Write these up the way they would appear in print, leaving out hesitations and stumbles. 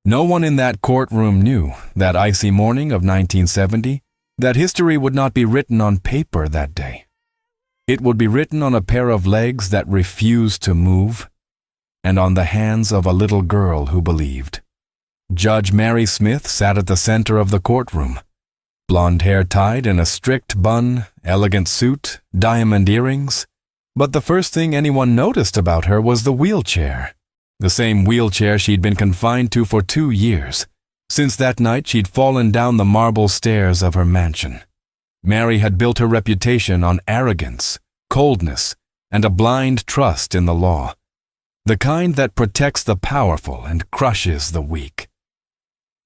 No one in that courtroom knew, that icy morning of 1970, that history would not be written on paper that day. It would be written on a pair of legs that refused to move, and on the hands of a little girl who believed. Judge Mary Smith sat at the center of the courtroom, blonde hair tied in a strict bun, elegant suit, diamond earrings. But the first thing anyone noticed about her was the wheelchair. The same wheelchair she'd been confined to for 2 years. Since that night, she'd fallen down the marble stairs of her mansion. Mary had built her reputation on arrogance, coldness, and a blind trust in the law, the kind that protects the powerful and crushes the weak.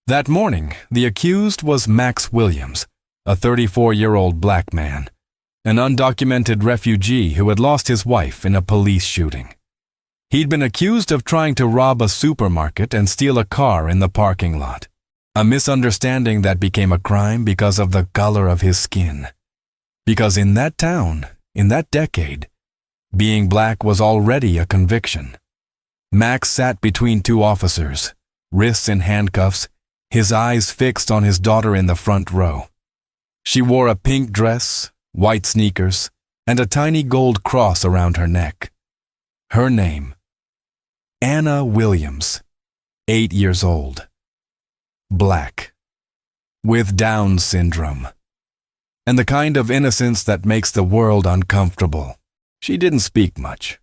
That morning, the accused was Max Williams, a 34-year-old black man, an undocumented refugee who had lost his wife in a police shooting. He'd been accused of trying to rob a supermarket and steal a car in the parking lot, a misunderstanding that became a crime because of the color of his skin. Because in that town, in that decade, being black was already a conviction. Max sat between 2 officers, wrists in handcuffs, his eyes fixed on his daughter in the front row. She wore a pink dress, white sneakers, and a tiny gold cross around her neck. Her name, Anna Williams, 8 years old, black, with Down syndrome, and the kind of innocence that makes the world uncomfortable. She didn't speak much.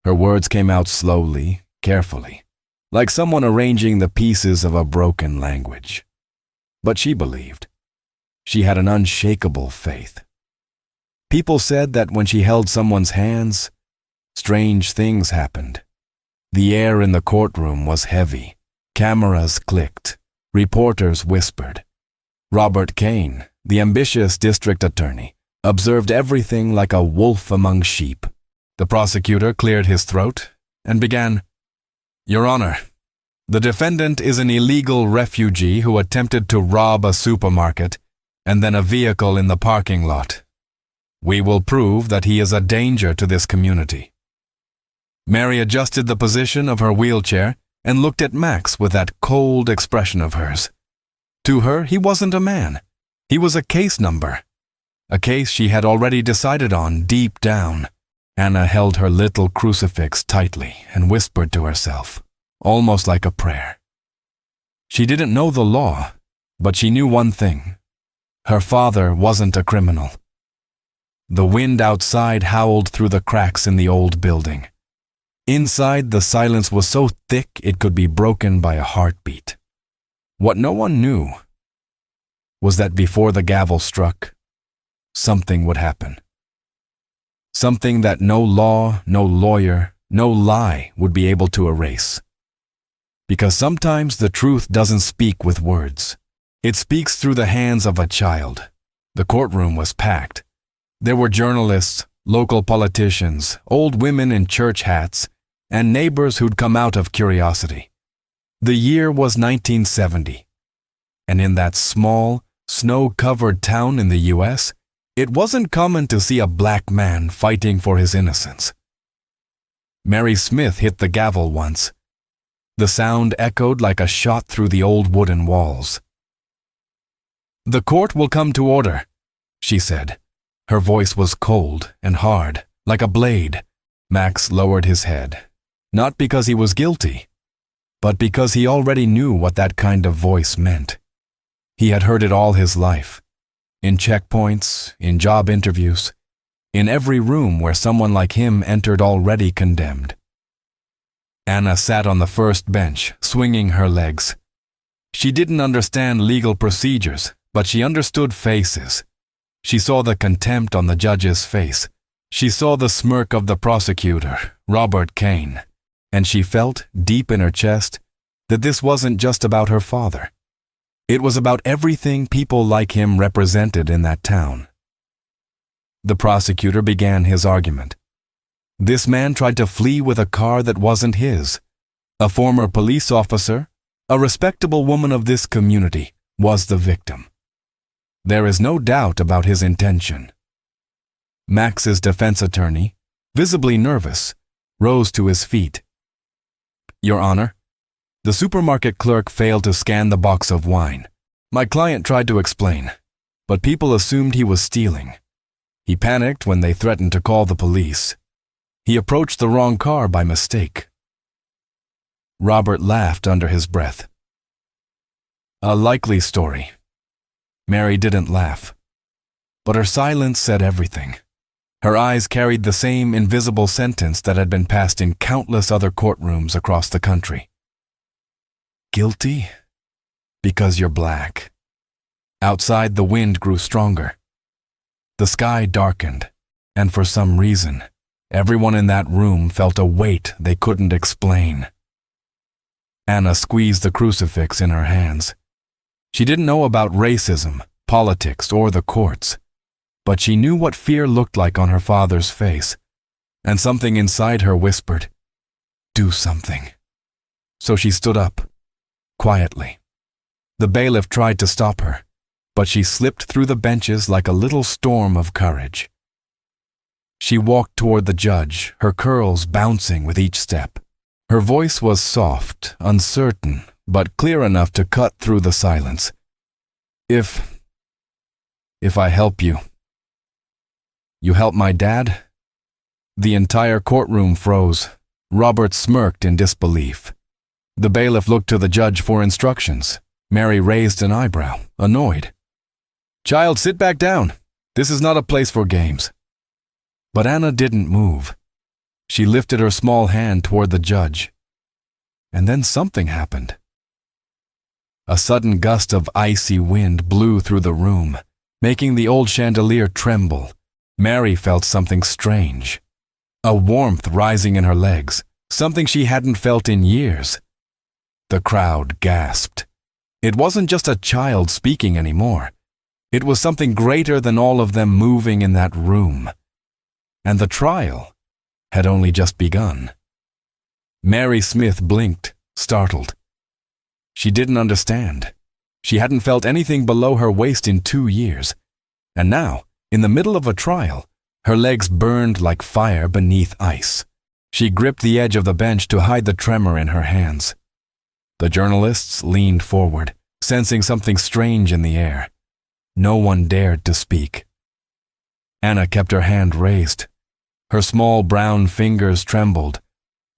Her words came out slowly, carefully, like someone arranging the pieces of a broken language. But she believed. She had an unshakable faith. People said that when she held someone's hands, strange things happened. The air in the courtroom was heavy. Cameras clicked. Reporters whispered. Robert Kane, the ambitious district attorney, observed everything like a wolf among sheep. The prosecutor cleared his throat and began, "Your Honor, the defendant is an illegal refugee who attempted to rob a supermarket and then a vehicle in the parking lot. We will prove that he is a danger to this community." Mary adjusted the position of her wheelchair and looked at Max with that cold expression of hers. To her, he wasn't a man. He was a case number. A case she had already decided on deep down. Anna held her little crucifix tightly and whispered to herself, almost like a prayer. She didn't know the law, but she knew one thing. Her father wasn't a criminal. The wind outside howled through the cracks in the old building. Inside, the silence was so thick it could be broken by a heartbeat. What no one knew was that before the gavel struck, something would happen. Something that no law, no lawyer, no lie would be able to erase. Because sometimes the truth doesn't speak with words. It speaks through the hands of a child. The courtroom was packed. There were journalists, local politicians, old women in church hats, and neighbors who'd come out of curiosity. The year was 1970, and in that small, snow-covered town in the U.S., it wasn't common to see a black man fighting for his innocence. Mary Smith hit the gavel once. The sound echoed like a shot through the old wooden walls. "The court will come to order," she said. Her voice was cold and hard, like a blade. Max lowered his head, not because he was guilty, but because he already knew what that kind of voice meant. He had heard it all his life, in checkpoints, in job interviews, in every room where someone like him entered already condemned. Anna sat on the first bench, swinging her legs. She didn't understand legal procedures, but she understood faces. She saw the contempt on the judge's face. She saw the smirk of the prosecutor, Robert Kane, and she felt, deep in her chest, that this wasn't just about her father. It was about everything people like him represented in that town. The prosecutor began his argument. This man tried to flee with a car that wasn't his. A former police officer, a respectable woman of this community, was the victim. There is no doubt about his intention. Max's defense attorney, visibly nervous, rose to his feet. "Your Honor, The supermarket clerk failed to scan the box of wine. My client tried to explain, but people assumed he was stealing. He panicked when they threatened to call the police. He approached the wrong car by mistake. Robert laughed under his breath. A likely story. Mary didn't laugh, but her silence said everything. Her eyes carried the same invisible sentence that had been passed in countless other courtrooms across the country. Guilty? Because you're black. Outside, the wind grew stronger. The sky darkened, and for some reason, everyone in that room felt a weight they couldn't explain. Anna squeezed the crucifix in her hands. She didn't know about racism, politics, or the courts, but she knew what fear looked like on her father's face, and something inside her whispered, "Do something." So she stood up, quietly. The bailiff tried to stop her, but she slipped through the benches like a little storm of courage. She walked toward the judge, her curls bouncing with each step. Her voice was soft, uncertain, but clear enough to cut through the silence. If I help you. You help my dad? The entire courtroom froze. Robert smirked in disbelief. The bailiff looked to the judge for instructions. Mary raised an eyebrow, annoyed. "Child, sit back down. This is not a place for games." But Anna didn't move. She lifted her small hand toward the judge. And then something happened. A sudden gust of icy wind blew through the room, making the old chandelier tremble. Mary felt something strange. A warmth rising in her legs, something she hadn't felt in years. The crowd gasped. It wasn't just a child speaking anymore. It was something greater than all of them moving in that room. And the trial had only just begun. Mary Smith blinked, startled. She didn't understand. She hadn't felt anything below her waist in 2 years. And now, in the middle of a trial, her legs burned like fire beneath ice. She gripped the edge of the bench to hide the tremor in her hands. The journalists leaned forward, sensing something strange in the air. No one dared to speak. Anna kept her hand raised. Her small brown fingers trembled,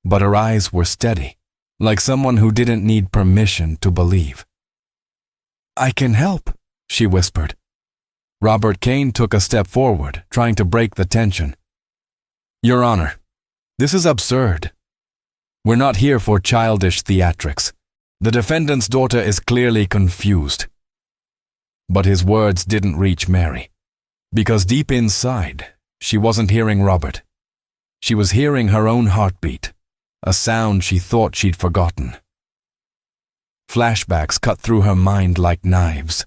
but her eyes were steady, like someone who didn't need permission to believe. "I can help," she whispered. Robert Kane took a step forward, trying to break the tension. "Your Honor, this is absurd. We're not here for childish theatrics. The defendant's daughter is clearly confused." But his words didn't reach Mary, because deep inside, she wasn't hearing Robert. She was hearing her own heartbeat, a sound she thought she'd forgotten. Flashbacks cut through her mind like knives.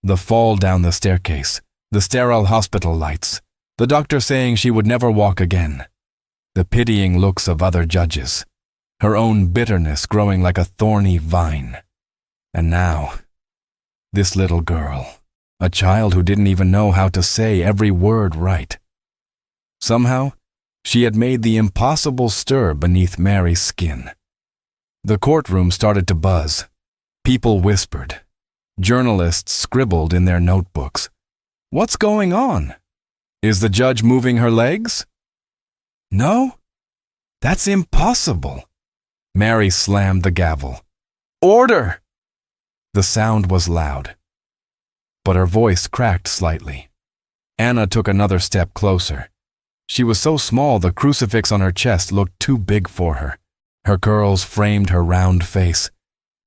The fall down the staircase, the sterile hospital lights, the doctor saying she would never walk again, the pitying looks of other judges, her own bitterness growing like a thorny vine. And now, this little girl, a child who didn't even know how to say every word right. Somehow, she had made the impossible stir beneath Mary's skin. The courtroom started to buzz. People whispered. Journalists scribbled in their notebooks. "What's going on? Is the judge moving her legs?" "No, that's impossible." Mary slammed the gavel. "Order!" The sound was loud, but her voice cracked slightly. Anna took another step closer. She was so small the crucifix on her chest looked too big for her. Her curls framed her round face,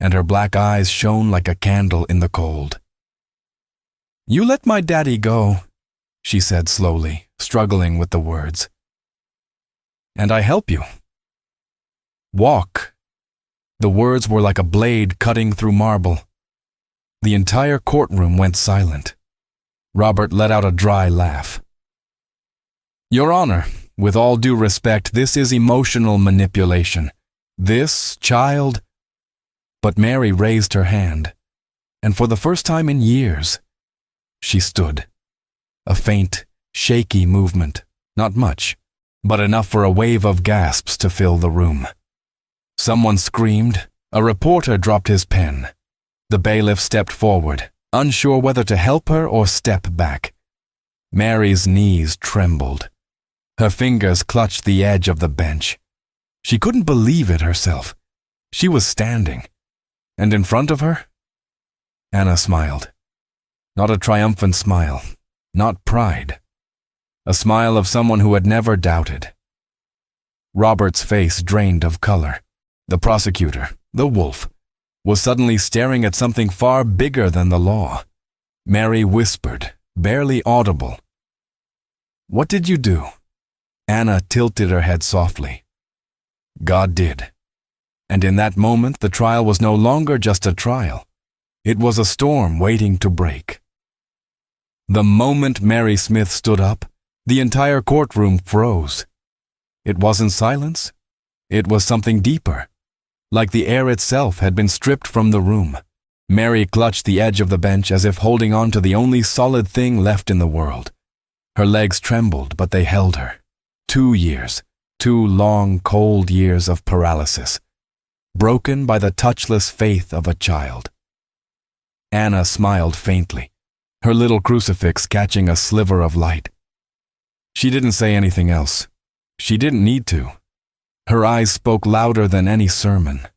and her black eyes shone like a candle in the cold. "You let my daddy go," she said slowly, struggling with the words. "And I help you. Walk." The words were like a blade cutting through marble. The entire courtroom went silent. Robert let out a dry laugh. "Your Honor, with all due respect, this is emotional manipulation. This child—" But Mary raised her hand, and for the first time in years, she stood. A faint, shaky movement, not much, but enough for a wave of gasps to fill the room. Someone screamed, A reporter dropped his pen. The bailiff stepped forward, unsure whether to help her or step back. Mary's knees trembled. Her fingers clutched the edge of the bench. She couldn't believe it herself. She was standing. And in front of her? Anna smiled. Not a triumphant smile. Not pride. A smile of someone who had never doubted. Robert's face drained of color. The prosecutor, the wolf, was suddenly staring at something far bigger than the law. Mary whispered, barely audible. "What did you do?" Anna tilted her head softly. "God did." And in that moment, the trial was no longer just a trial. It was a storm waiting to break. The moment Mary Smith stood up, the entire courtroom froze. It wasn't silence. It was something deeper. Like the air itself had been stripped from the room. Mary clutched the edge of the bench as if holding on to the only solid thing left in the world. Her legs trembled, but they held her. 2 years, 2 long, cold years of paralysis, broken by the touchless faith of a child. Anna smiled faintly, her little crucifix catching a sliver of light. She didn't say anything else. She didn't need to. Her eyes spoke louder than any sermon.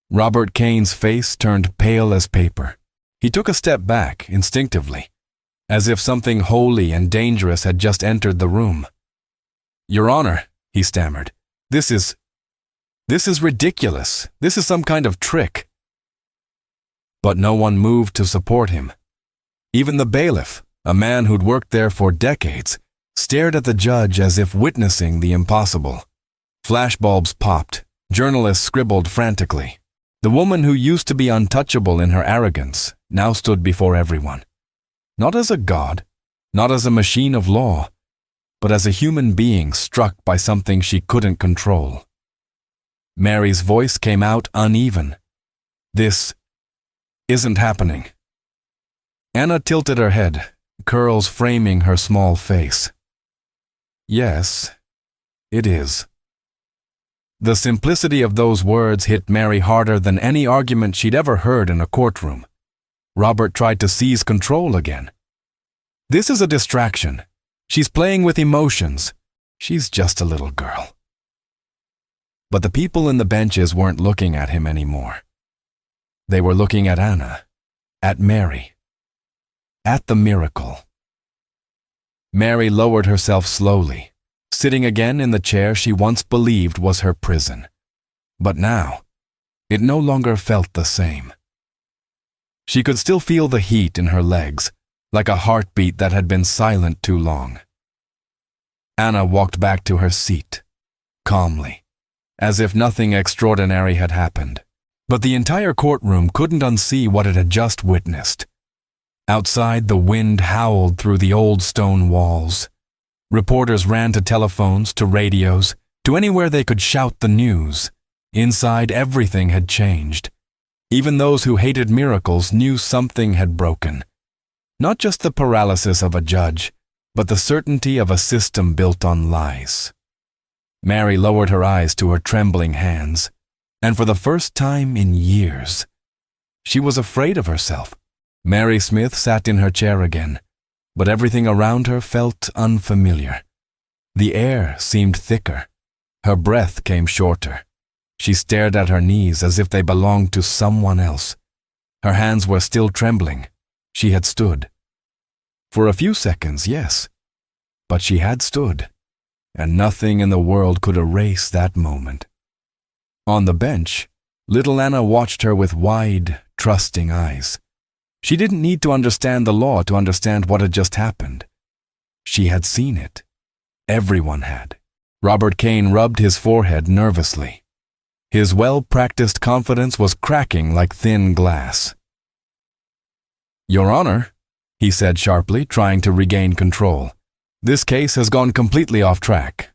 Robert Kane's face turned pale as paper. He took a step back, instinctively, as if something holy and dangerous had just entered the room. "Your Honor," he stammered, This is ridiculous. This is some kind of trick." But no one moved to support him. Even the bailiff, a man who'd worked there for decades, stared at the judge as if witnessing the impossible. Flashbulbs popped. Journalists scribbled frantically. The woman who used to be untouchable in her arrogance now stood before everyone. Not as a god, not as a machine of law, but as a human being struck by something she couldn't control. Mary's voice came out uneven. "This isn't happening." Anna tilted her head, curls framing her small face. "Yes, it is." The simplicity of those words hit Mary harder than any argument she'd ever heard in a courtroom. Robert tried to seize control again. "This is a distraction. She's playing with emotions. She's just a little girl." But the people in the benches weren't looking at him anymore. They were looking at Anna, at Mary, at the miracle. Mary lowered herself slowly, sitting again in the chair she once believed was her prison. But now, it no longer felt the same. She could still feel the heat in her legs, like a heartbeat that had been silent too long. Anna walked back to her seat, calmly, as if nothing extraordinary had happened. But the entire courtroom couldn't unsee what it had just witnessed. Outside, the wind howled through the old stone walls. Reporters ran to telephones, to radios, to anywhere they could shout the news. Inside, everything had changed. Even those who hated miracles knew something had broken. Not just the paralysis of a judge, but the certainty of a system built on lies. Mary lowered her eyes to her trembling hands, and for the first time in years, she was afraid of herself. Mary Smith sat in her chair again, but everything around her felt unfamiliar. The air seemed thicker. Her breath came shorter. She stared at her knees as if they belonged to someone else. Her hands were still trembling. She had stood. For a few seconds, yes, but she had stood, and nothing in the world could erase that moment. On the bench, little Anna watched her with wide, trusting eyes. She didn't need to understand the law to understand what had just happened. She had seen it. Everyone had. Robert Kane rubbed his forehead nervously. His well-practiced confidence was cracking like thin glass. "Your Honor," he said sharply, trying to regain control, "this case has gone completely off track.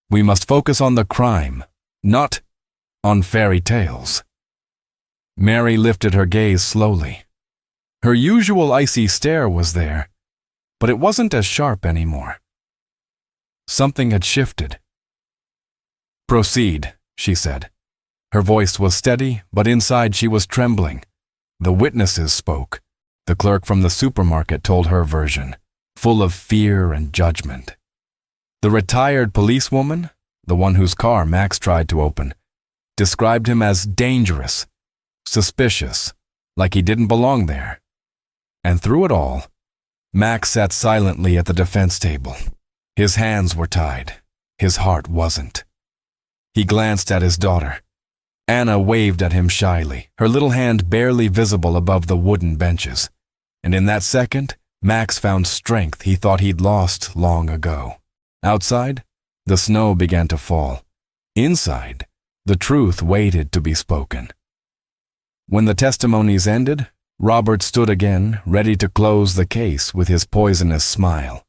We must focus on the crime, not on fairy tales." Mary lifted her gaze slowly. Her usual icy stare was there, but it wasn't as sharp anymore. Something had shifted. "Proceed," she said. Her voice was steady, but inside she was trembling. The witnesses spoke. The clerk from the supermarket told her version, full of fear and judgment. The retired policewoman, the one whose car Max tried to open, described him as dangerous, suspicious, like he didn't belong there. And through it all, Max sat silently at the defense table. His hands were tied. His heart wasn't. He glanced at his daughter. Anna waved at him shyly, her little hand barely visible above the wooden benches. And in that second, Max found strength he thought he'd lost long ago. Outside, the snow began to fall. Inside, the truth waited to be spoken. When the testimonies ended, Robert stood again, ready to close the case with his poisonous smile.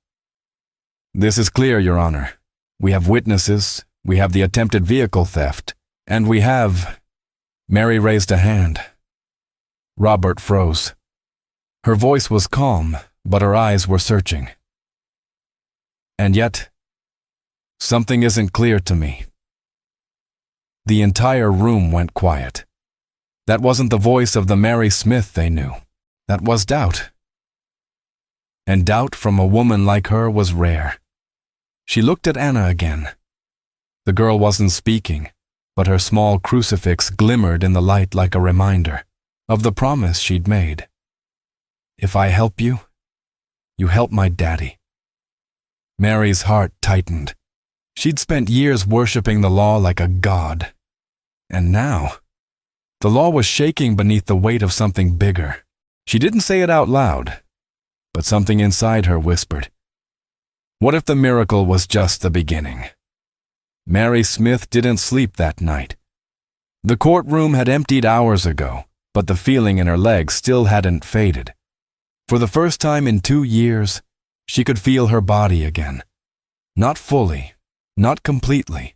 "This is clear, Your Honor. We have witnesses, we have the attempted vehicle theft, and we have—" Mary raised a hand. Robert froze. Her voice was calm, but her eyes were searching. "And yet, something isn't clear to me." The entire room went quiet. That wasn't the voice of the Mary Smith they knew. That was doubt. And doubt from a woman like her was rare. She looked at Anna again. The girl wasn't speaking, but her small crucifix glimmered in the light like a reminder of the promise she'd made. "If I help you, you help my daddy." Mary's heart tightened. She'd spent years worshiping the law like a god. And now, the law was shaking beneath the weight of something bigger. She didn't say it out loud, but something inside her whispered, what if the miracle was just the beginning? Mary Smith didn't sleep that night. The courtroom had emptied hours ago, but the feeling in her legs still hadn't faded. For the first time in 2 years, she could feel her body again. Not fully, not completely,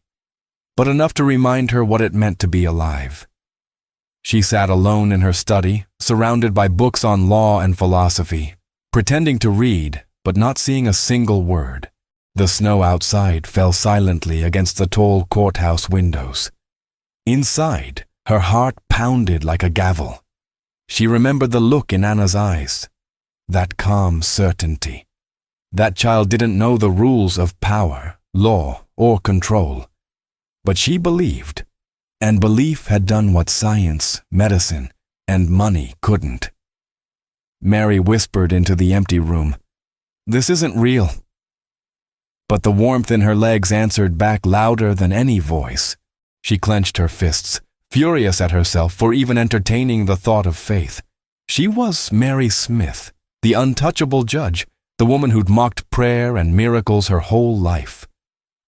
but enough to remind her what it meant to be alive. She sat alone in her study, surrounded by books on law and philosophy, pretending to read, but not seeing a single word. The snow outside fell silently against the tall courthouse windows. Inside, her heart pounded like a gavel. She remembered the look in Anna's eyes, that calm certainty. That child didn't know the rules of power, law, or control. But she believed, and belief had done what science, medicine, and money couldn't. Mary whispered into the empty room, "This isn't real." But the warmth in her legs answered back louder than any voice. She clenched her fists, furious at herself for even entertaining the thought of faith. She was Mary Smith, the untouchable judge, the woman who'd mocked prayer and miracles her whole life.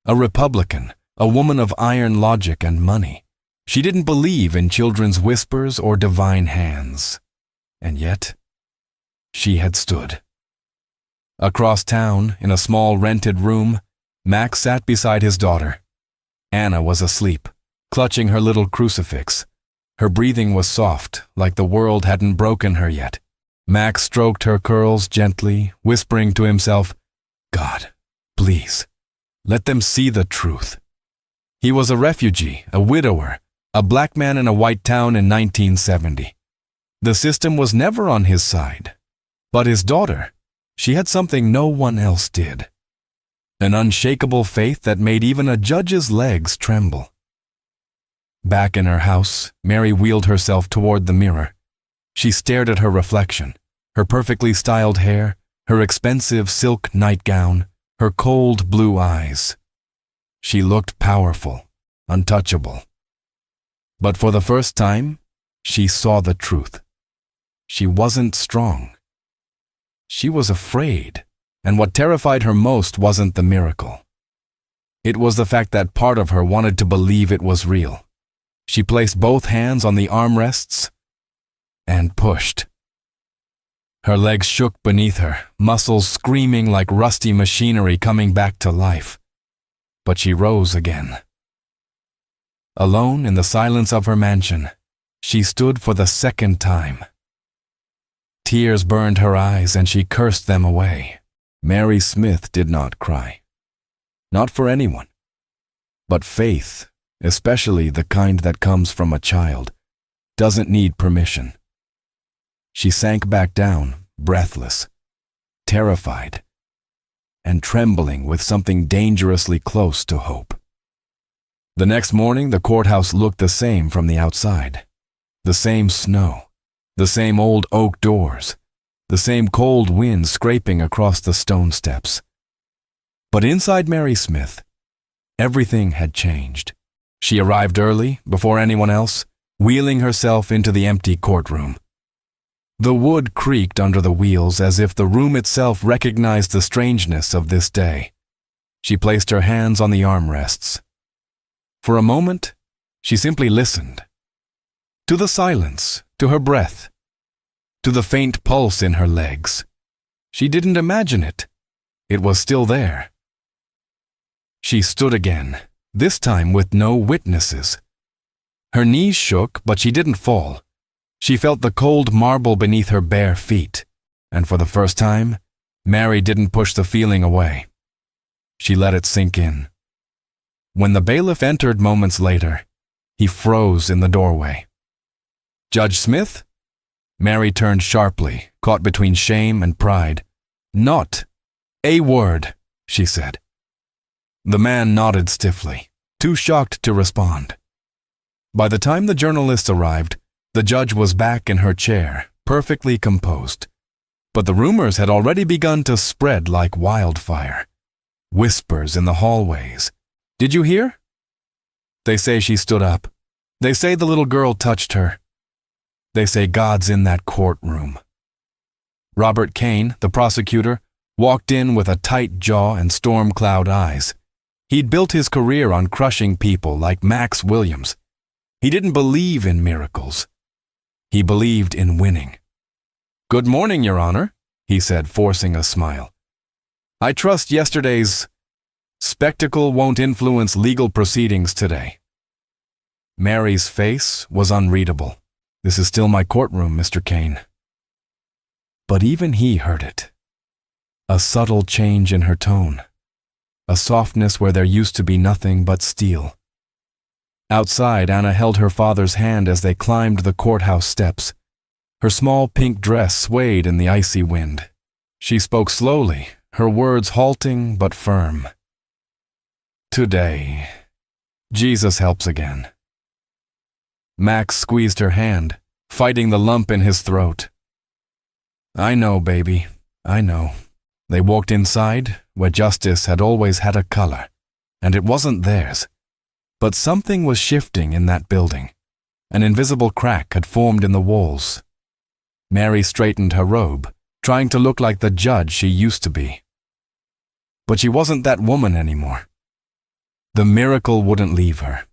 A Republican, a woman of iron logic and money. She didn't believe in children's whispers or divine hands. And yet, she had stood. Across town, in a small rented room, Max sat beside his daughter. Anna was asleep, clutching her little crucifix. Her breathing was soft, like the world hadn't broken her yet. Max stroked her curls gently, whispering to himself, "God, please, let them see the truth." He was a refugee, a widower, a black man in a white town in 1970. The system was never on his side. But his daughter, she had something no one else did. An unshakable faith that made even a judge's legs tremble. Back in her house, Mary wheeled herself toward the mirror. She stared at her reflection, her perfectly styled hair, her expensive silk nightgown, her cold blue eyes. She looked powerful, untouchable. But for the first time, she saw the truth. She wasn't strong. She was afraid, and what terrified her most wasn't the miracle. It was the fact that part of her wanted to believe it was real. She placed both hands on the armrests and pushed. Her legs shook beneath her, muscles screaming like rusty machinery coming back to life. But she rose again. Alone in the silence of her mansion, she stood for the second time. Tears burned her eyes and she cursed them away. Mary Smith did not cry. Not for anyone. But faith especially the kind that comes from a child, doesn't need permission. She sank back down, breathless, terrified, and trembling with something dangerously close to hope. The next morning, the courthouse looked the same from the outside. The same snow, the same old oak doors, the same cold wind scraping across the stone steps. But inside Mary Smith, everything had changed. She arrived early, before anyone else, wheeling herself into the empty courtroom. The wood creaked under the wheels as if the room itself recognized the strangeness of this day. She placed her hands on the armrests. For a moment, she simply listened. To the silence, to her breath, to the faint pulse in her legs. She didn't imagine it. It was still there. She stood again, this time with no witnesses. Her knees shook, but she didn't fall. She felt the cold marble beneath her bare feet, and for the first time, Mary didn't push the feeling away. She let it sink in. When the bailiff entered moments later, he froze in the doorway. "Judge Smith?" Mary turned sharply, caught between shame and pride. "Not a word," she said. The man nodded stiffly, too shocked to respond. By the time the journalists arrived, the judge was back in her chair, perfectly composed. But the rumors had already begun to spread like wildfire. Whispers in the hallways. "Did you hear? They say she stood up. They say the little girl touched her. They say God's in that courtroom." Robert Kane, the prosecutor, walked in with a tight jaw and storm cloud eyes. He'd built his career on crushing people like Max Williams. He didn't believe in miracles. He believed in winning. "Good morning, Your Honor," he said, forcing a smile. "I trust yesterday's spectacle won't influence legal proceedings today." Mary's face was unreadable. "This is still my courtroom, Mr. Kane." But even he heard it. A subtle change in her tone. A softness where there used to be nothing but steel. Outside, Anna held her father's hand as they climbed the courthouse steps. Her small pink dress swayed in the icy wind. She spoke slowly, her words halting but firm. "Today, Jesus helps again." Max squeezed her hand, fighting the lump in his throat. "I know, baby, I know." They walked inside, where justice had always had a color, and it wasn't theirs. But something was shifting in that building. An invisible crack had formed in the walls. Mary straightened her robe, trying to look like the judge she used to be. But she wasn't that woman anymore. The miracle wouldn't leave her.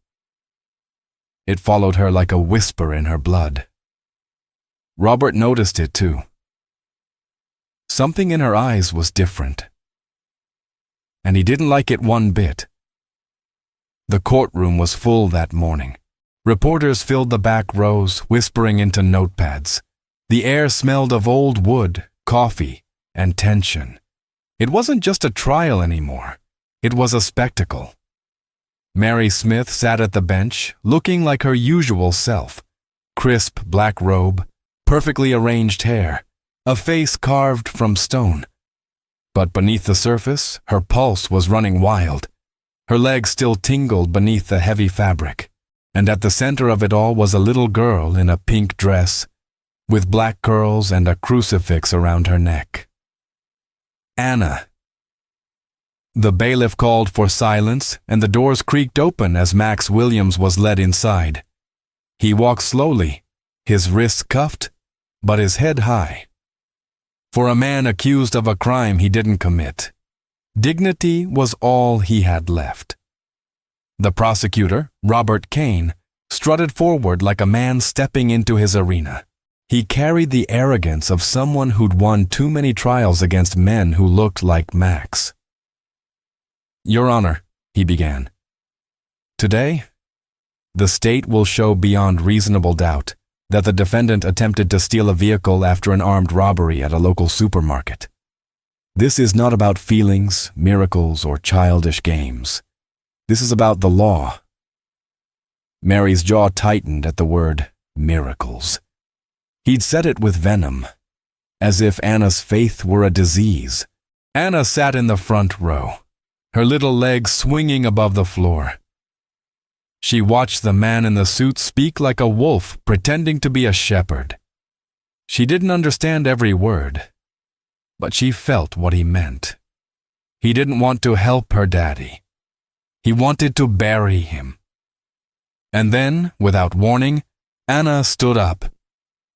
It followed her like a whisper in her blood. Robert noticed it too. Something in her eyes was different. And he didn't like it one bit. The courtroom was full that morning. Reporters filled the back rows, whispering into notepads. The air smelled of old wood, coffee, and tension. It wasn't just a trial anymore. It was a spectacle. Mary Smith sat at the bench, looking like her usual self. Crisp black robe, perfectly arranged hair, a face carved from stone. But beneath the surface, her pulse was running wild. Her legs still tingled beneath the heavy fabric, and at the center of it all was a little girl in a pink dress, with black curls and a crucifix around her neck. Anna. The bailiff called for silence, and the doors creaked open as Max Williams was led inside. He walked slowly, his wrists cuffed, but his head high. For a man accused of a crime he didn't commit, dignity was all he had left. The prosecutor, Robert Kane, strutted forward like a man stepping into his arena. He carried the arrogance of someone who'd won too many trials against men who looked like Max. "Your Honor," he began, "today, the state will show beyond reasonable doubt that the defendant attempted to steal a vehicle after an armed robbery at a local supermarket. This is not about feelings, miracles, or childish games. This is about the law. Mary's jaw tightened at the word miracles. He'd said it with venom, as if Anna's faith were a disease. Anna sat in the front row, her little legs swinging above the floor. She watched the man in the suit speak like a wolf pretending to be a shepherd. She didn't understand every word, but she felt what he meant. He didn't want to help her daddy. He wanted to bury him. And then, without warning, Anna stood up.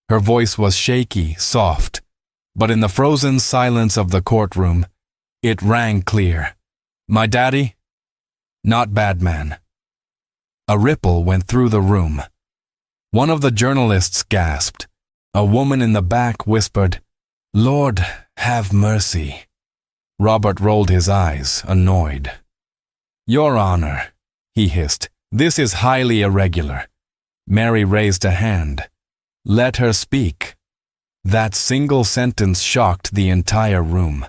Her voice was shaky, soft, but in the frozen silence of the courtroom, it rang clear. My daddy? Not bad man. A ripple went through the room. One of the journalists gasped. A woman in the back whispered, Lord, have mercy. Robert rolled his eyes, annoyed. Your Honor, he hissed, this is highly irregular. Mary raised a hand. Let her speak. That single sentence shocked the entire room.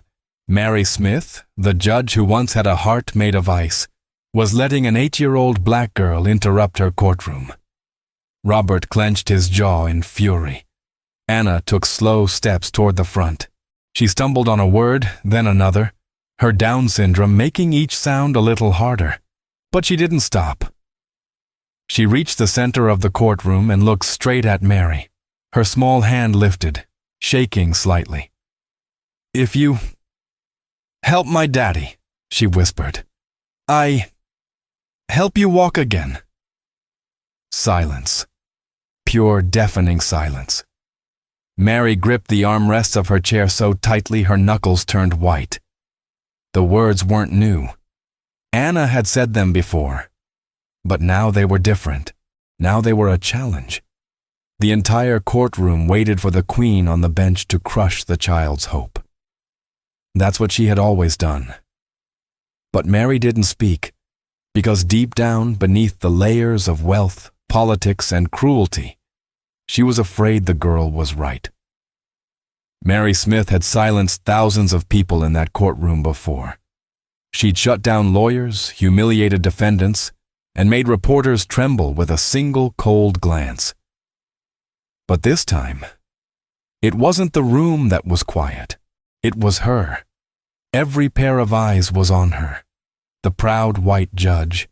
Mary Smith, the judge who once had a heart made of ice, was letting an 8-year-old black girl interrupt her courtroom. Robert clenched his jaw in fury. Anna took slow steps toward the front. She stumbled on a word, then another, her Down syndrome making each sound a little harder. But she didn't stop. She reached the center of the courtroom and looked straight at Mary, her small hand lifted, shaking slightly. If you help my daddy, she whispered, I help you walk again. Silence. Pure, deafening silence. Mary gripped the armrests of her chair so tightly her knuckles turned white. The words weren't new. Anna had said them before. But now they were different. Now they were a challenge. The entire courtroom waited for the queen on the bench to crush the child's hope. That's what she had always done. But Mary didn't speak, because deep down, beneath the layers of wealth, politics, and cruelty, she was afraid the girl was right. Mary Smith had silenced thousands of people in that courtroom before. She'd shut down lawyers, humiliated defendants, and made reporters tremble with a single cold glance. But this time, it wasn't the room that was quiet. It was her. Every pair of eyes was on her. The proud white judge,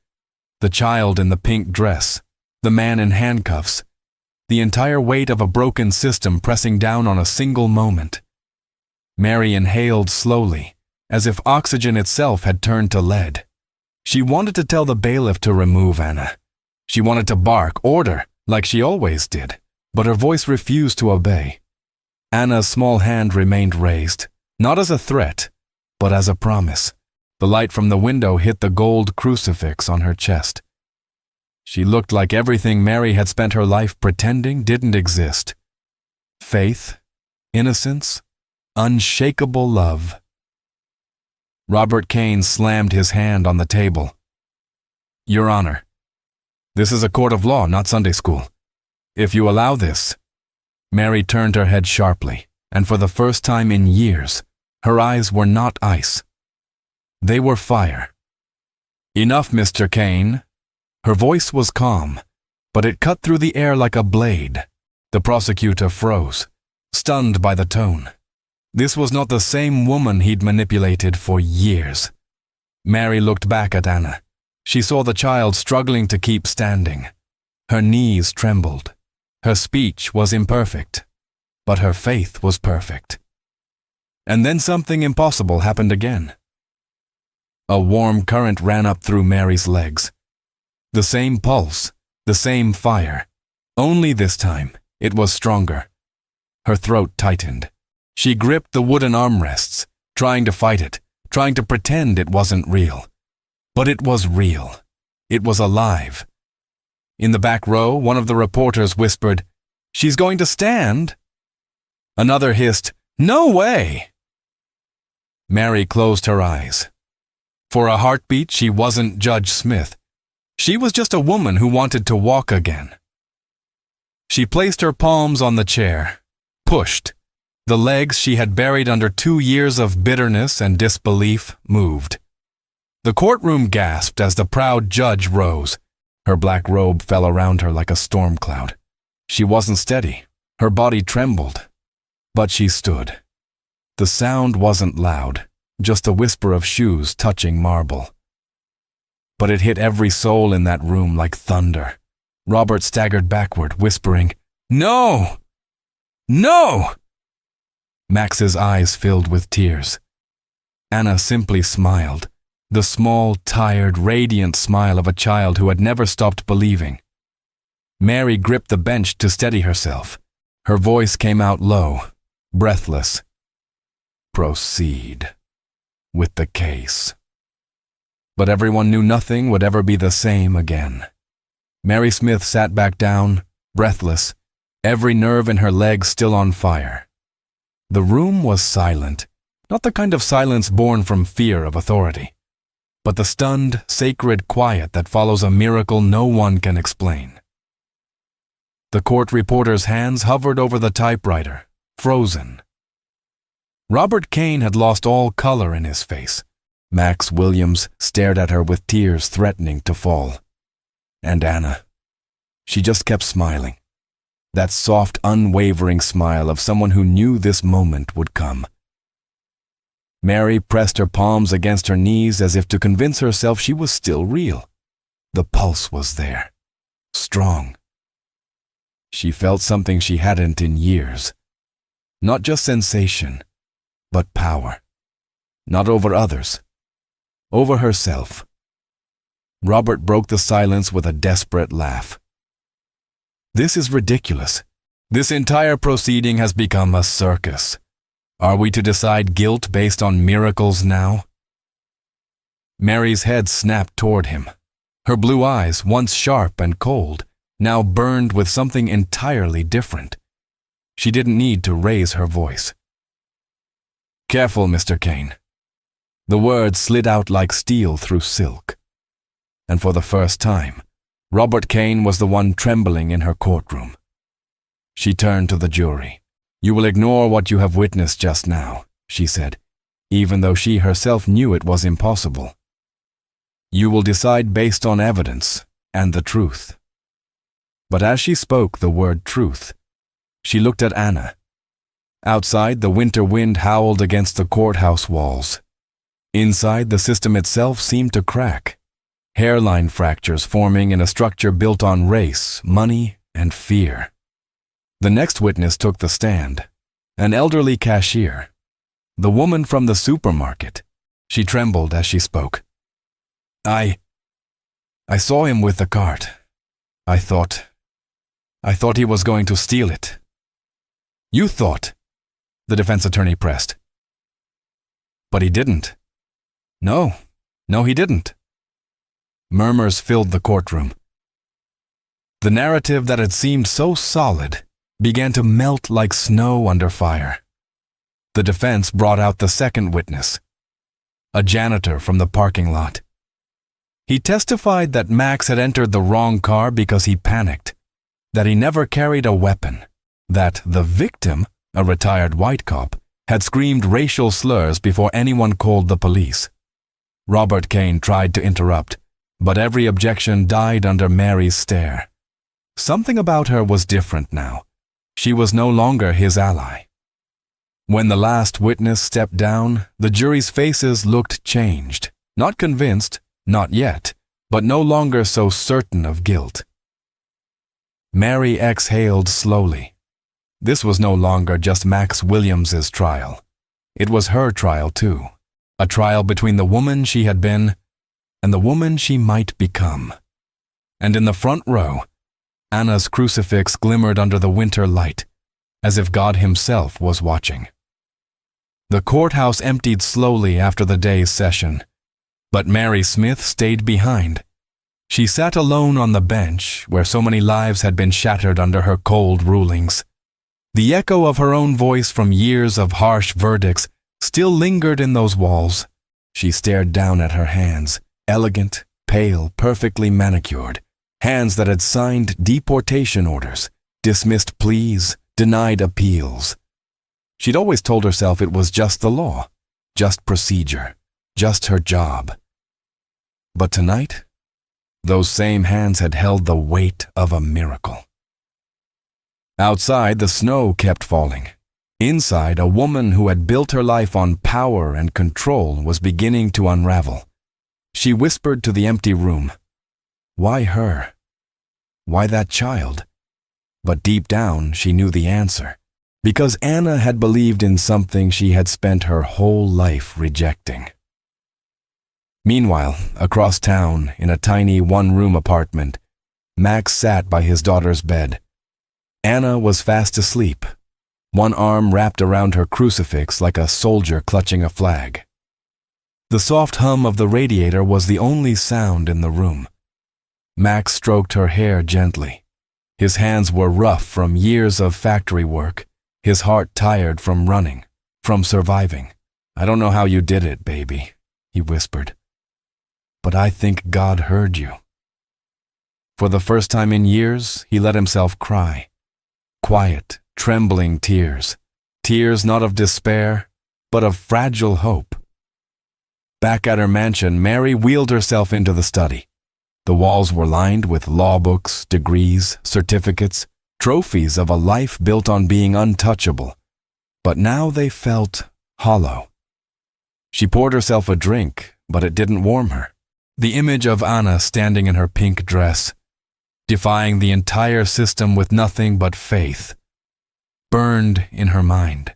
the child in the pink dress, the man in handcuffs, the entire weight of a broken system pressing down on a single moment. Mary inhaled slowly, as if oxygen itself had turned to lead. She wanted to tell the bailiff to remove Anna. She wanted to bark, order, like she always did, but her voice refused to obey. Anna's small hand remained raised, not as a threat, but as a promise. The light from the window hit the gold crucifix on her chest. She looked like everything Mary had spent her life pretending didn't exist. Faith, innocence, unshakable love. Robert Kane slammed his hand on the table. Your Honor, this is a court of law, not Sunday school. If you allow this. Mary turned her head sharply, and for the first time in years, her eyes were not ice. They were fire. Enough, Mr. Kane. Her voice was calm, but it cut through the air like a blade. The prosecutor froze, stunned by the tone. This was not the same woman he'd manipulated for years. Mary looked back at Anna. She saw the child struggling to keep standing. Her knees trembled. Her speech was imperfect, but her faith was perfect. And then something impossible happened again. A warm current ran up through Mary's legs. The same pulse, the same fire. Only this time, it was stronger. Her throat tightened. She gripped the wooden armrests, trying to fight it, trying to pretend it wasn't real. But it was real. It was alive. In the back row, one of the reporters whispered, "She's going to stand." Another hissed, "No way!" Mary closed her eyes. For a heartbeat, she wasn't Judge Smith. She was just a woman who wanted to walk again. She placed her palms on the chair, pushed. The legs she had buried under 2 years of bitterness and disbelief moved. The courtroom gasped as the proud judge rose. Her black robe fell around her like a storm cloud. She wasn't steady. Her body trembled. But she stood. The sound wasn't loud, just a whisper of shoes touching marble. But it hit every soul in that room like thunder. Robert staggered backward, whispering, "No! No!" Max's eyes filled with tears. Anna simply smiled, the small, tired, radiant smile of a child who had never stopped believing. Mary gripped the bench to steady herself. Her voice came out low, breathless. "Proceed with the case." But everyone knew nothing would ever be the same again. Mary Smith sat back down, breathless, every nerve in her legs still on fire. The room was silent, not the kind of silence born from fear of authority, but the stunned, sacred quiet that follows a miracle no one can explain. The court reporter's hands hovered over the typewriter, frozen. Robert Kane had lost all color in his face. Max Williams stared at her with tears threatening to fall. And Anna, she just kept smiling. That soft, unwavering smile of someone who knew this moment would come. Mary pressed her palms against her knees as if to convince herself she was still real. The pulse was there, strong. She felt something she hadn't in years. Not just sensation, but power. Not over others, over herself. Robert broke the silence with a desperate laugh. "This is ridiculous. This entire proceeding has become a circus. Are we to decide guilt based on miracles now?" Mary's head snapped toward him. Her blue eyes, once sharp and cold, now burned with something entirely different. She didn't need to raise her voice. "Careful, Mr. Kane." The words slid out like steel through silk. And for the first time, Robert Kane was the one trembling in her courtroom. She turned to the jury. "You will ignore what you have witnessed just now," she said, even though she herself knew it was impossible. "You will decide based on evidence and the truth." But as she spoke the word truth, she looked at Anna. Outside, the winter wind howled against the courthouse walls. Inside, the system itself seemed to crack, hairline fractures forming in a structure built on race, money, and fear. The next witness took the stand, an elderly cashier, the woman from the supermarket. She trembled as she spoke. I saw him with the cart. I thought he was going to steal it." "You thought?" the defense attorney pressed. "But he didn't." No, he didn't." Murmurs filled the courtroom. The narrative that had seemed so solid began to melt like snow under fire. The defense brought out the second witness, a janitor from the parking lot. He testified that Max had entered the wrong car because he panicked, that he never carried a weapon, that the victim, a retired white cop, had screamed racial slurs before anyone called the police. Robert Kane tried to interrupt, but every objection died under Mary's stare. Something about her was different now. She was no longer his ally. When the last witness stepped down, the jury's faces looked changed, not convinced, not yet, but no longer so certain of guilt. Mary exhaled slowly. This was no longer just Max Williams's trial. It was her trial too, a trial between the woman she had been and the woman she might become. And in the front row, Anna's crucifix glimmered under the winter light, as if God himself was watching. The courthouse emptied slowly after the day's session, but Mary Smith stayed behind. She sat alone on the bench where so many lives had been shattered under her cold rulings. The echo of her own voice from years of harsh verdicts still lingered in those walls. She stared down at her hands, elegant, pale, perfectly manicured, hands that had signed deportation orders, dismissed pleas, denied appeals. She'd always told herself it was just the law, just procedure, just her job. But tonight, Those same hands had held the weight of a miracle. Outside, the snow kept falling. Inside, a woman who had built her life on power and control was beginning to unravel. She whispered to the empty room, "Why her? Why that child?" But deep down, she knew the answer. Because Anna had believed in something she had spent her whole life rejecting. Meanwhile, across town, in a tiny one-room apartment, Max sat by his daughter's bed. Anna was fast asleep, one arm wrapped around her crucifix like a soldier clutching a flag. The soft hum of the radiator was the only sound in the room. Max stroked her hair gently. His hands were rough from years of factory work, his heart tired from running, from surviving. "I don't know how you did it, baby," he whispered. "But I think God heard you." For the first time in years, he let himself cry. Quiet, trembling tears. Tears not of despair, but of fragile hope. Back at her mansion, Mary wheeled herself into the study. The walls were lined with law books, degrees, certificates, trophies of a life built on being untouchable. But now they felt hollow. She poured herself a drink, but it didn't warm her. The image of Anna standing in her pink dress, defying the entire system with nothing but faith, burned in her mind.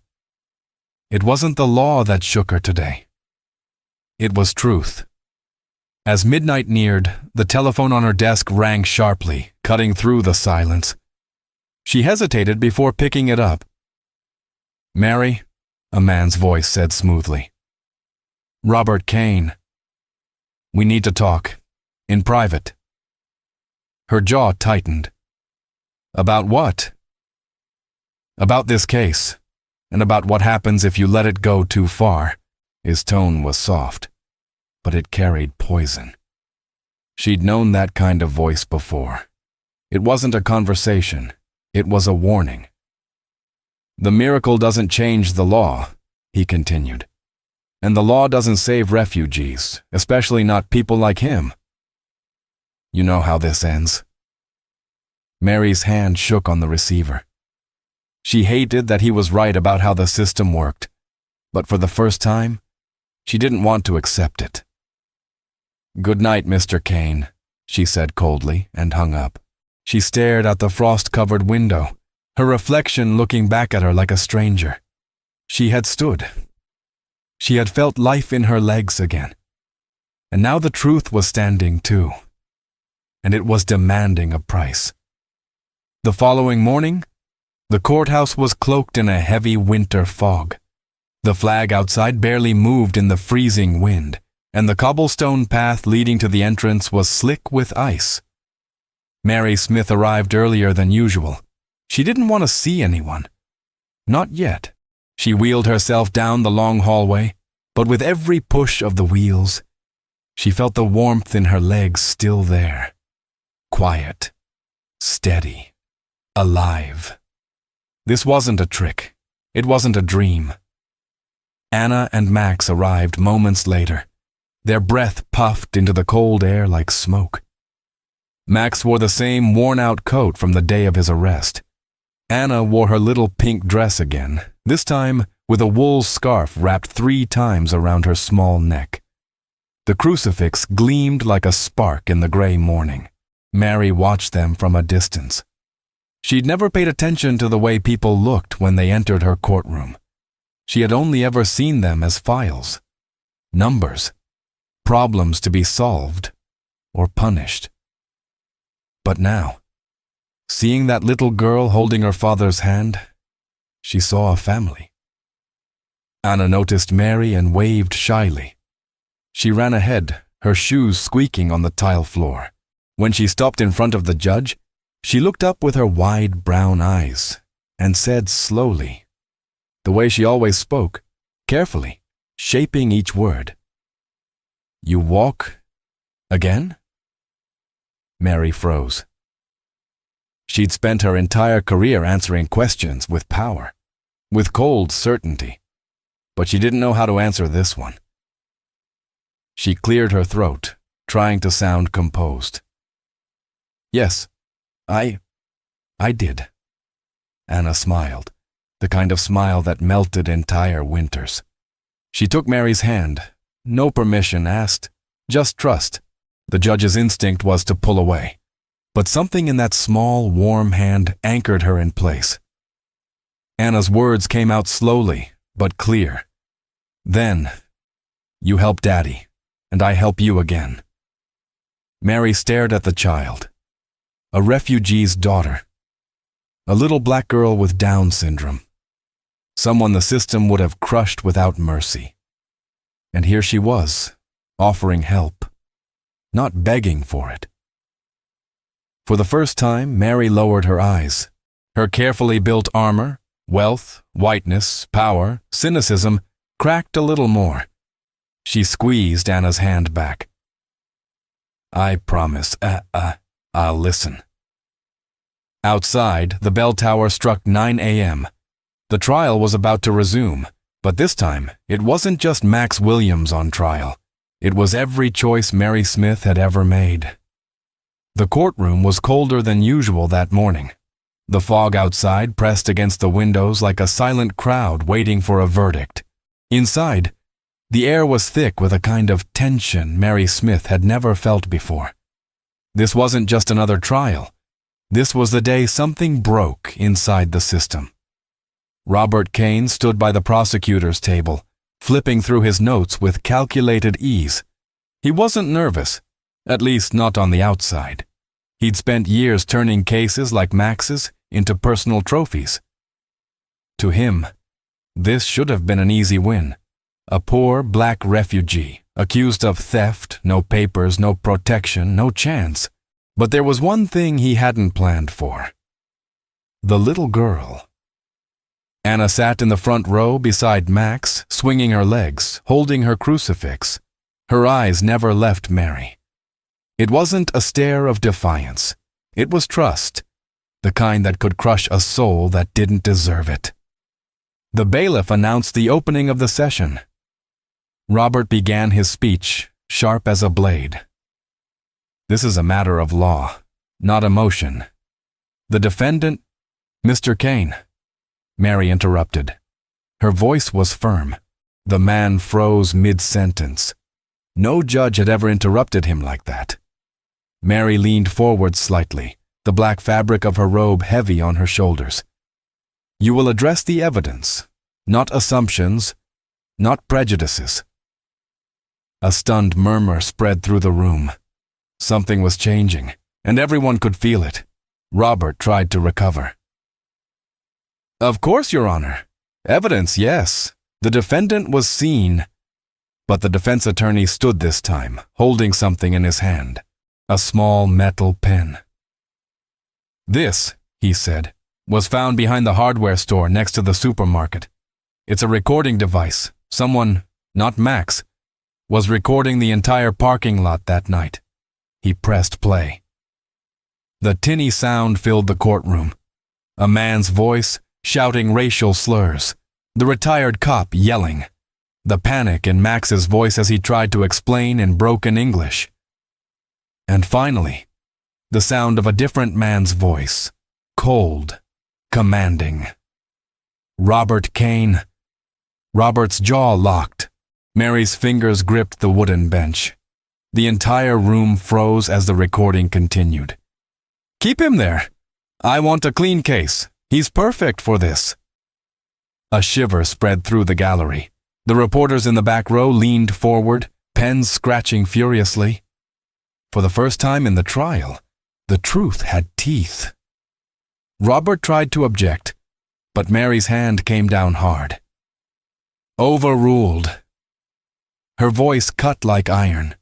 It wasn't the law that shook her today. It was truth. As midnight neared, the telephone on her desk rang sharply, cutting through the silence. She hesitated before picking it up. "Mary," a man's voice said smoothly. "Robert Kane. We need to talk. In private." Her jaw tightened. "About what?" "About this case, and about what happens if you let it go too far." His tone was soft, but it carried poison. She'd known that kind of voice before. It wasn't a conversation, it was a warning. "The miracle doesn't change the law," he continued. "And the law doesn't save refugees, especially not people like him. You know how this ends." Mary's hand shook on the receiver. She hated that he was right about how the system worked, but for the first time, she didn't want to accept it. "Good night, Mr. Kane," she said coldly and hung up. She stared out the frost-covered window, her reflection looking back at her like a stranger. She had stood. She had felt life in her legs again. And now the truth was standing too. And it was demanding a price. The following morning, the courthouse was cloaked in a heavy winter fog. The flag outside barely moved in the freezing wind, and the cobblestone path leading to the entrance was slick with ice. Mary Smith arrived earlier than usual. She didn't want to see anyone. Not yet. She wheeled herself down the long hallway, but with every push of the wheels, she felt the warmth in her legs still there. Quiet, steady, alive. This wasn't a trick. It wasn't a dream. Anna and Max arrived moments later. Their breath puffed into the cold air like smoke. Max wore the same worn-out coat from the day of his arrest. Anna wore her little pink dress again, this time with a wool scarf wrapped 3 times around her small neck. The crucifix gleamed like a spark in the gray morning. Mary watched them from a distance. She'd never paid attention to the way people looked when they entered her courtroom. She had only ever seen them as files, numbers, problems to be solved or punished. But now, seeing that little girl holding her father's hand, she saw a family. Anna noticed Mary and waved shyly. She ran ahead, her shoes squeaking on the tile floor. When she stopped in front of the judge, she looked up with her wide brown eyes and said slowly, the way she always spoke, carefully, shaping each word, "You walk again?" Mary froze. She'd spent her entire career answering questions with power, with cold certainty, but she didn't know how to answer this one. She cleared her throat, trying to sound composed. Yes, I did. Anna smiled, the kind of smile that melted entire winters. She took Mary's hand. No permission asked, just trust. The judge's instinct was to pull away, but something in that small, warm hand anchored her in place. Anna's words came out slowly, but clear. Then, you help Daddy, and I help you again. Mary stared at the child. A refugee's daughter. A little black girl with Down syndrome. Someone the system would have crushed without mercy. And here she was, offering help, not begging for it. For the first time, Mary lowered her eyes. Her carefully built armor, wealth, whiteness, power, cynicism, cracked a little more. She squeezed Anna's hand back. I promise, I'll listen. Outside, the bell tower struck 9 a.m. The trial was about to resume, but this time, it wasn't just Max Williams on trial. It was every choice Mary Smith had ever made. The courtroom was colder than usual that morning. The fog outside pressed against the windows like a silent crowd waiting for a verdict. Inside, the air was thick with a kind of tension Mary Smith had never felt before. This wasn't just another trial. This was the day something broke inside the system. Robert Kane stood by the prosecutor's table, flipping through his notes with calculated ease. He wasn't nervous, at least not on the outside. He'd spent years turning cases like Max's into personal trophies. To him, this should have been an easy win. A poor black refugee, accused of theft, no papers, no protection, no chance. But there was one thing he hadn't planned for. The little girl. Anna sat in the front row beside Max, swinging her legs, holding her crucifix. Her eyes never left Mary. It wasn't a stare of defiance. It was trust, the kind that could crush a soul that didn't deserve it. The bailiff announced the opening of the session. Robert began his speech, sharp as a blade. This is a matter of law, not emotion. The defendant, Mr. Kane. Mary interrupted. Her voice was firm. The man froze mid-sentence. No judge had ever interrupted him like that. Mary leaned forward slightly, the black fabric of her robe heavy on her shoulders. You will address the evidence, not assumptions, not prejudices. A stunned murmur spread through the room. Something was changing, and everyone could feel it. Robert tried to recover. Of course, Your Honor. Evidence, yes. The defendant was seen. But the defense attorney stood this time, holding something in his hand. A small metal pen. This, he said, was found behind the hardware store next to the supermarket. It's a recording device. Someone, not Max, was recording the entire parking lot that night. He pressed play. The tinny sound filled the courtroom. A man's voice shouting racial slurs. The retired cop yelling. The panic in Max's voice as he tried to explain in broken English. And finally, the sound of a different man's voice. Cold, commanding. Robert Kane. Robert's jaw locked. Mary's fingers gripped the wooden bench. The entire room froze as the recording continued. Keep him there. I want a clean case. He's perfect for this. A shiver spread through the gallery. The reporters in the back row leaned forward, pens scratching furiously. For the first time in the trial, the truth had teeth. Robert tried to object, but Mary's hand came down hard. Overruled. Her voice cut like iron.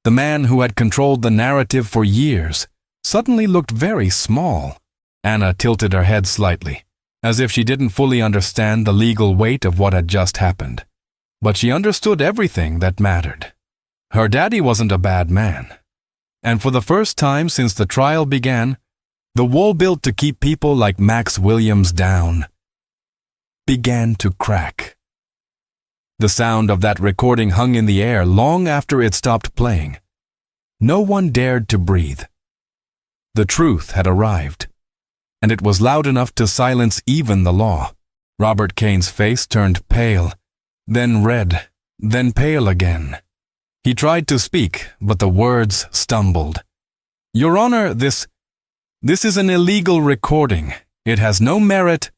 The man who had controlled the narrative for years suddenly looked very small. Anna tilted her head slightly, as if she didn't fully understand the legal weight of what had just happened. But she understood everything that mattered. Her daddy wasn't a bad man. And for the first time since the trial began, the wall built to keep people like Max Williams down began to crack. The sound of that recording hung in the air long after it stopped playing. No one dared to breathe. The truth had arrived, and it was loud enough to silence even the law. Robert Kane's face turned pale, then red, then pale again. He tried to speak, but the words stumbled. "Your Honor, this is an illegal recording. It has no merit."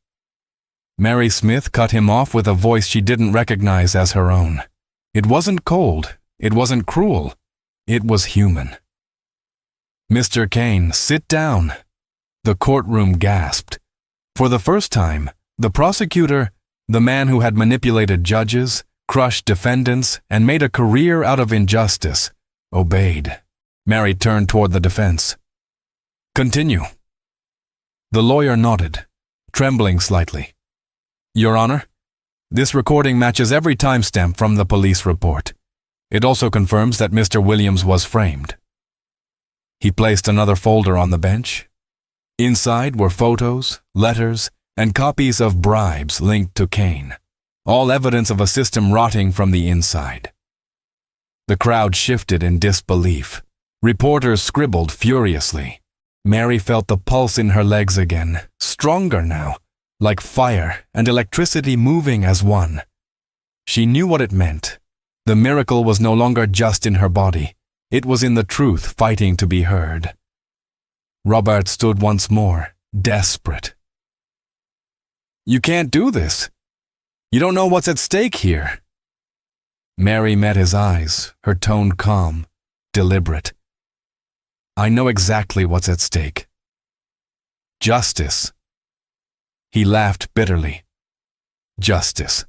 Mary Smith cut him off with a voice she didn't recognize as her own. It wasn't cold. It wasn't cruel. It was human. "Mr. Kane, sit down." The courtroom gasped. For the first time, the prosecutor, the man who had manipulated judges, crushed defendants, and made a career out of injustice, obeyed. Mary turned toward the defense. "Continue." The lawyer nodded, trembling slightly. "Your Honor, this recording matches every timestamp from the police report. It also confirms that Mr. Williams was framed." He placed another folder on the bench. Inside were photos, letters, and copies of bribes linked to Kane, all evidence of a system rotting from the inside. The crowd shifted in disbelief. Reporters scribbled furiously. Mary felt the pulse in her legs again, stronger now, like fire and electricity moving as one. She knew what it meant. The miracle was no longer just in her body. It was in the truth fighting to be heard. Robert stood once more, desperate. "You can't do this. You don't know what's at stake here." Mary met his eyes, her tone calm, deliberate. "I know exactly what's at stake. Justice." He laughed bitterly. "Justice.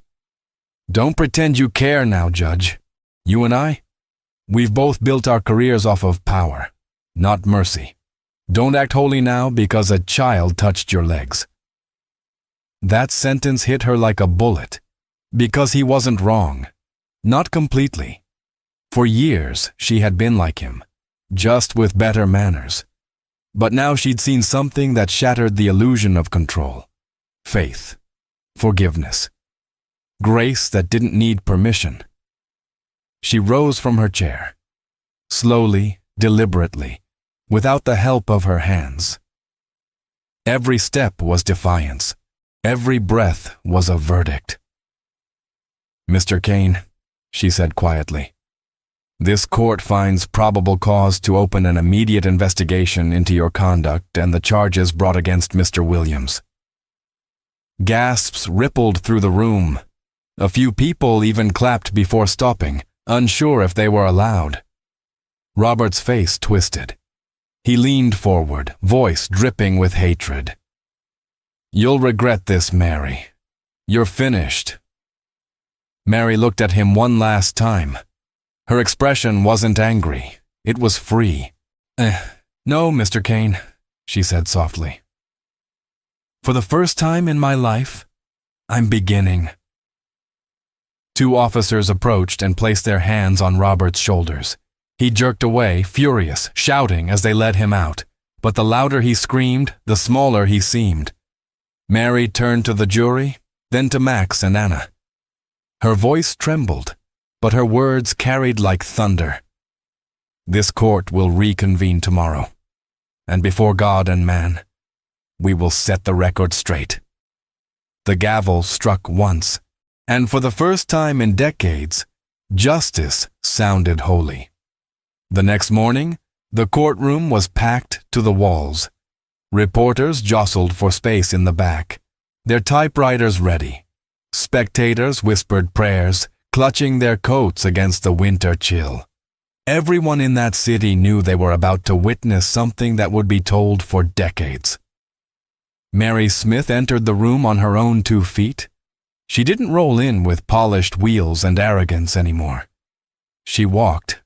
Don't pretend you care now, Judge. You and I, we've both built our careers off of power, not mercy. Don't act holy now because a child touched your legs." That sentence hit her like a bullet, because he wasn't wrong. Not completely. For years, she had been like him, just with better manners. But now she'd seen something that shattered the illusion of control. Faith. Forgiveness. Grace that didn't need permission. She rose from her chair. Slowly, deliberately, without the help of her hands. Every step was defiance. Every breath was a verdict. "Mr. Kane," she said quietly, "this court finds probable cause to open an immediate investigation into your conduct and the charges brought against Mr. Williams." Gasps rippled through the room. A few people even clapped before stopping, unsure if they were allowed. Robert's face twisted. He leaned forward, voice dripping with hatred. "You'll regret this, Mary. You're finished." Mary looked at him one last time. Her expression wasn't angry. It was free. "No, Mr. Kane," she said softly. "For the first time in my life, I'm beginning." Two officers approached and placed their hands on Robert's shoulders. He jerked away, furious, shouting as they led him out. But the louder he screamed, the smaller he seemed. Mary turned to the jury, then to Max and Anna. Her voice trembled, but her words carried like thunder. "This court will reconvene tomorrow, and before God and man, we will set the record straight." The gavel struck once, and for the first time in decades, justice sounded holy. The next morning, the courtroom was packed to the walls. Reporters jostled for space in the back, their typewriters ready. Spectators whispered prayers, clutching their coats against the winter chill. Everyone in that city knew they were about to witness something that would be told for decades. Mary Smith entered the room on her own 2 feet. She didn't roll in with polished wheels and arrogance anymore. She walked.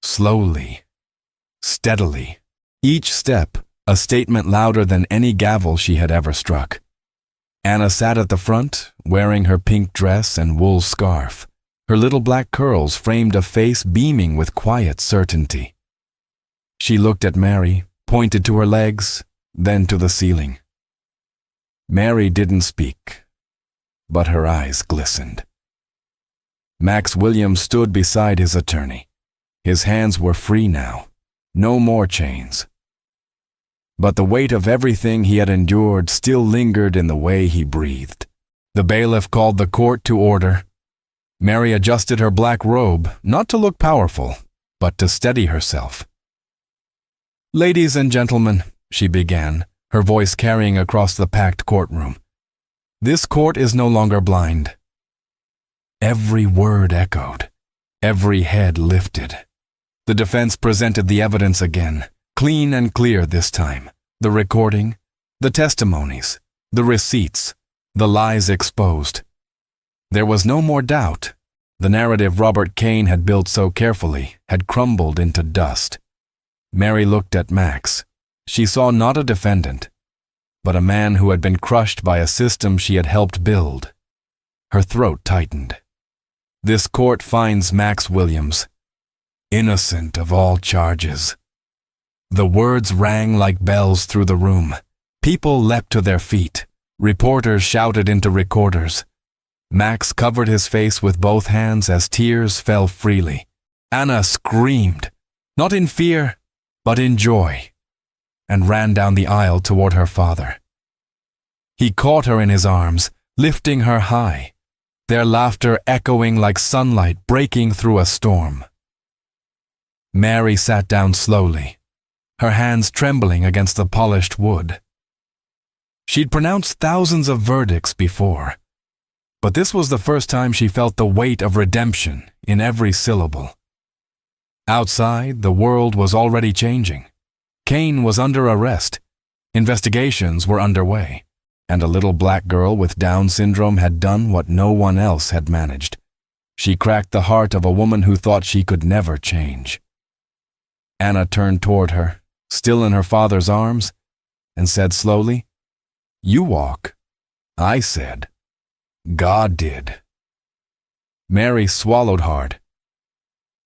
Slowly. Steadily. Each step a statement louder than any gavel she had ever struck. Anna sat at the front, wearing her pink dress and wool scarf. Her little black curls framed a face beaming with quiet certainty. She looked at Mary, pointed to her legs, then to the ceiling. Mary didn't speak, but her eyes glistened. Max Williams stood beside his attorney. His hands were free now. No more chains. but the weight of everything he had endured still lingered in the way he breathed. The bailiff called the court to order. Mary adjusted her black robe, not to look powerful, but to steady herself. "Ladies and gentlemen," she began, her voice carrying across the packed courtroom, "this court is no longer blind." Every word echoed. Every head lifted. The defense presented the evidence again, clean and clear this time. The recording, the testimonies, the receipts, the lies exposed. There was no more doubt. The narrative Robert Kane had built so carefully had crumbled into dust. Mary looked at Max. She saw not a defendant, but a man who had been crushed by a system she had helped build. Her throat tightened. "This court finds Max Williams innocent of all charges." The words rang like bells through the room. People leapt to their feet. Reporters shouted into recorders. Max covered his face with both hands as tears fell freely. Anna screamed, not in fear, but in joy, and ran down the aisle toward her father. He caught her in his arms, lifting her high, their laughter echoing like sunlight breaking through a storm. Mary sat down slowly, her hands trembling against the polished wood. She'd pronounced thousands of verdicts before, but this was the first time she felt the weight of redemption in every syllable. Outside, the world was already changing. Kane was under arrest. Investigations were underway, and a little black girl with Down syndrome had done what no one else had managed. She cracked the heart of a woman who thought she could never change. Anna turned toward her, still in her father's arms, and said slowly, "You walk." I said, "God did." Mary swallowed hard.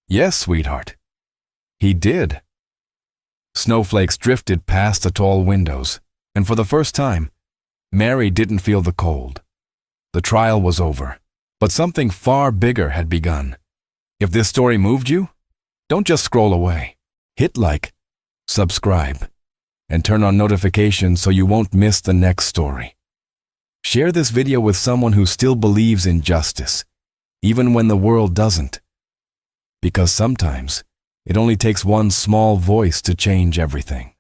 "Yes, sweetheart, he did." Snowflakes drifted past the tall windows, and for the first time, Mary didn't feel the cold. The trial was over, but something far bigger had begun. If this story moved you, don't just scroll away. Hit like, subscribe, and turn on notifications so you won't miss the next story. Share this video with someone who still believes in justice, even when the world doesn't. Because sometimes it only takes one small voice to change everything.